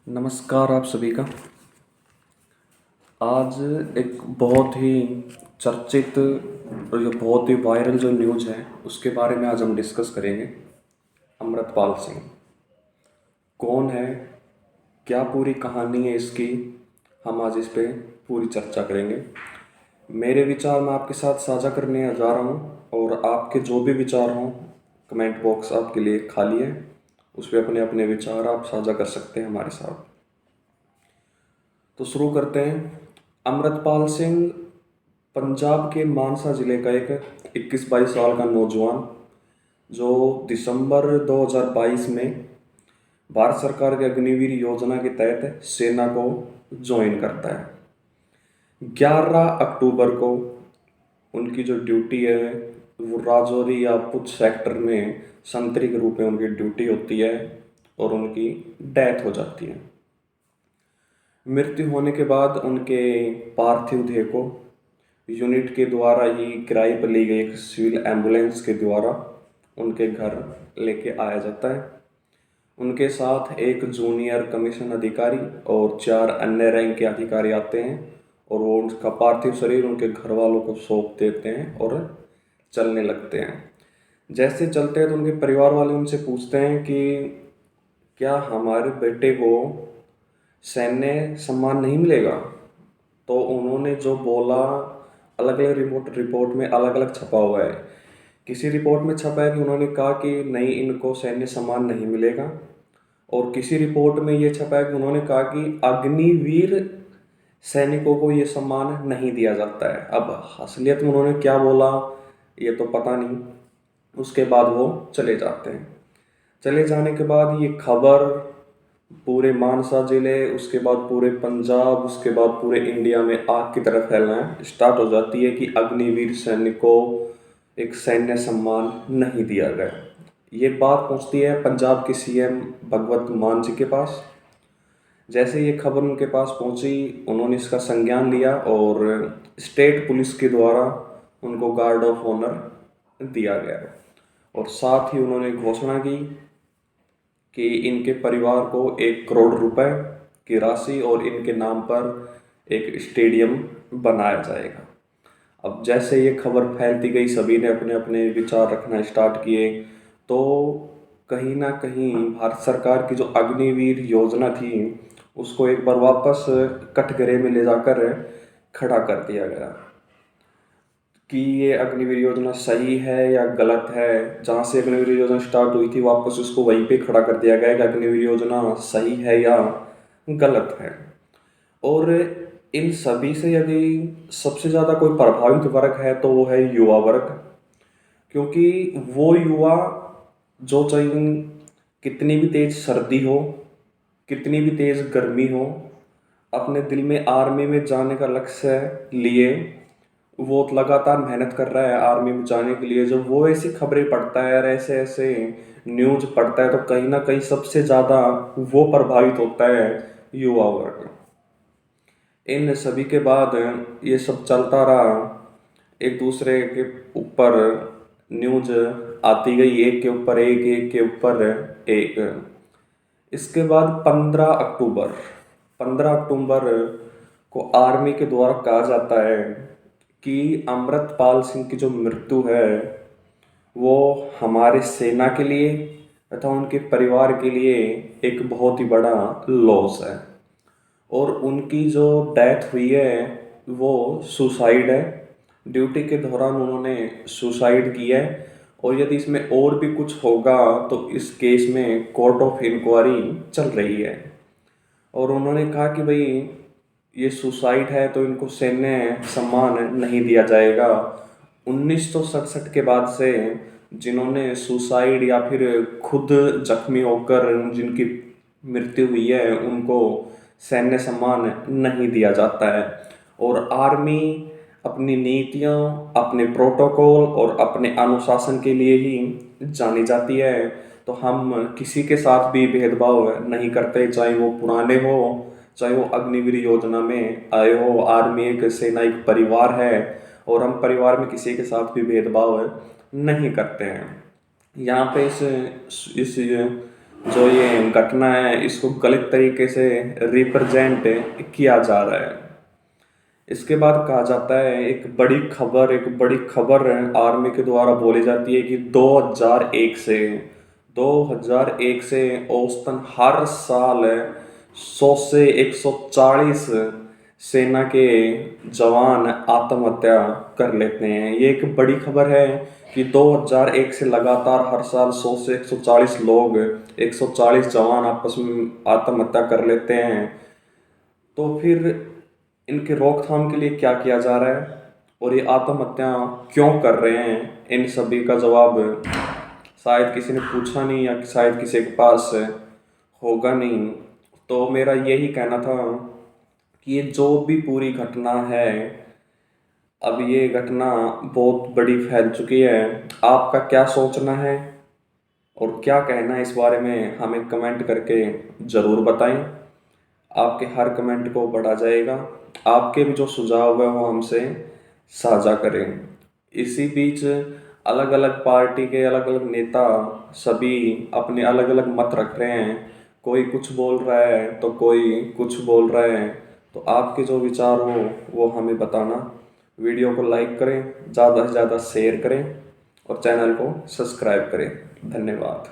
नमस्कार आप सभी का। आज एक बहुत ही चर्चित और जो बहुत ही वायरल जो न्यूज़ है उसके बारे में आज हम डिस्कस करेंगे। अमृतपाल सिंह कौन है, क्या पूरी कहानी है इसकी, हम आज इस पे पूरी चर्चा करेंगे। मेरे विचार मैं आपके साथ साझा करने जा रहा हूँ और आपके जो भी विचार हों, कमेंट बॉक्स आपके लिए खाली है, उस पर अपने अपने विचार आप साझा कर सकते हैं हमारे साथ। तो शुरू करते हैं। अमृतपाल सिंह पंजाब के मानसा जिले का एक 21-22 साल का नौजवान जो दिसंबर 2022 में भारत सरकार के अग्निवीर योजना के तहत सेना को ज्वाइन करता है। 11 अक्टूबर को उनकी जो ड्यूटी है वो राजौरी या पुंछ सेक्टर में संतरी के रूप में उनकी ड्यूटी होती है और उनकी डेथ हो जाती है। मृत्यु होने के बाद उनके पार्थिव देह को यूनिट के द्वारा ही किराए पर ली गई एक सिविल एम्बुलेंस के द्वारा उनके घर लेके आया जाता है। उनके साथ एक जूनियर कमीशन अधिकारी और 4 अन्य रैंक के अधिकारी आते हैं और वो उनका पार्थिव शरीर उनके घर वालों को सौंप देते हैं और चलने लगते हैं। जैसे चलते हैं तो उनके परिवार वाले उनसे पूछते हैं कि क्या हमारे बेटे को सैन्य सम्मान नहीं मिलेगा। तो उन्होंने जो बोला अलग अलग रिपोर्ट में अलग अलग छपा हुआ है। किसी रिपोर्ट में छपा है कि उन्होंने कहा कि नहीं, इनको सैन्य सम्मान नहीं मिलेगा, और किसी रिपोर्ट में ये छपा है कि उन्होंने कहा कि अग्निवीर सैनिकों को ये सम्मान नहीं दिया जाता है। अब असलियत में उन्होंने क्या बोला ये तो पता नहीं। उसके बाद वो चले जाते हैं। चले जाने के बाद ये खबर पूरे मानसा जिले, उसके बाद पूरे पंजाब, उसके बाद पूरे इंडिया में आग की तरह फैलना स्टार्ट हो जाती है कि अग्निवीर सैनिकों एक सैन्य सम्मान नहीं दिया गया। ये बात पहुंचती है पंजाब के सीएम भगवंत मान जी के पास। जैसे ये खबर उनके पास पहुंची, उन्होंने इसका संज्ञान लिया और स्टेट पुलिस के द्वारा उनको गार्ड ऑफ ऑनर दिया गया और साथ ही उन्होंने घोषणा की कि इनके परिवार को 1 करोड़ रुपए की राशि और इनके नाम पर एक स्टेडियम बनाया जाएगा। अब जैसे ये खबर फैलती गई, सभी ने अपने अपने विचार रखना स्टार्ट किए, तो कहीं ना कहीं भारत सरकार की जो अग्निवीर योजना थी उसको एक बार वापस कटघरे में ले जाकर खड़ा कर दिया गया कि ये अग्निवीर योजना सही है या गलत है। जहाँ से अग्निवीर योजना स्टार्ट हुई थी वापस उसको वहीं पे खड़ा कर दिया गया कि अग्निवीर योजना सही है या गलत है। और इन सभी से यदि सबसे ज़्यादा कोई प्रभावित वर्ग है तो वो है युवा वर्ग, क्योंकि वो युवा जो चाहे कितनी भी तेज सर्दी हो, कितनी भी तेज गर्मी हो, अपने दिल में आर्मी में जाने का लक्ष्य लिए वो लगातार मेहनत कर रहा है आर्मी में जाने के लिए। जब वो ऐसी खबरें पढ़ता है और ऐसे ऐसे न्यूज पढ़ता है तो कहीं ना कहीं सबसे ज़्यादा वो प्रभावित होता है युवा वर्ग। इन सभी के बाद ये सब चलता रहा, एक दूसरे के ऊपर न्यूज आती गई, एक के ऊपर एक, एक के ऊपर एक। इसके बाद 15 अक्टूबर को आर्मी के द्वारा कहा जाता है कि अमृतपाल सिंह की जो मृत्यु है वो हमारे सेना के लिए तथा उनके परिवार के लिए एक बहुत ही बड़ा लॉस है। और उनकी जो डेथ हुई है वो सुसाइड है। ड्यूटी के दौरान उन्होंने सुसाइड किया है और यदि इसमें और भी कुछ होगा तो इस केस में कोर्ट ऑफ इंक्वायरी चल रही है। और उन्होंने कहा कि भाई ये सुसाइड है तो इनको सैन्य सम्मान नहीं दिया जाएगा। 1967 के बाद से जिन्होंने सुसाइड या फिर खुद जख्मी होकर जिनकी मृत्यु हुई है उनको सैन्य सम्मान नहीं दिया जाता है। और आर्मी अपनी नीतियां, अपने प्रोटोकॉल और अपने अनुशासन के लिए ही जानी जाती है। तो हम किसी के साथ भी भेदभाव नहीं करते, चाहे वो पुराने हो, चाहे वो अग्निवीर योजना में आए हो। आर्मी एक सेना, एक परिवार है और हम परिवार में किसी के साथ भी भेदभाव नहीं करते हैं। यहाँ पे इस जो ये घटना है इसको गलत तरीके से रिप्रेजेंट किया जा रहा है। इसके बाद कहा जाता है एक बड़ी खबर आर्मी के द्वारा बोली जाती है कि 2001 से औसतन हर साल 100 से 140 सेना के जवान आत्महत्या कर लेते हैं। ये एक बड़ी खबर है कि 2001 से लगातार हर साल 100 से 140 लोग, 140 जवान आपस में आत्महत्या कर लेते हैं। तो फिर इनके रोकथाम के लिए क्या किया जा रहा है और ये आत्महत्या क्यों कर रहे हैं, इन सभी का जवाब शायद किसी ने पूछा नहीं या शायद किसी के पास होगा नहीं। तो मेरा यही कहना था कि ये जो भी पूरी घटना है, अब ये घटना बहुत बड़ी फैल चुकी है। आपका क्या सोचना है और क्या कहना है इस बारे में हमें कमेंट करके ज़रूर बताएं। आपके हर कमेंट को पढ़ा जाएगा। आपके भी जो सुझाव है वो हमसे साझा करें। इसी बीच अलग अलग पार्टी के अलग अलग नेता सभी अपने अलग अलग मत रख रहे हैं। कोई कुछ बोल रहा है तो कोई कुछ बोल रहा है। तो आपके जो विचार हो वो हमें बताना। वीडियो को लाइक करें, ज़्यादा से ज़्यादा शेयर करें और चैनल को सब्सक्राइब करें। धन्यवाद।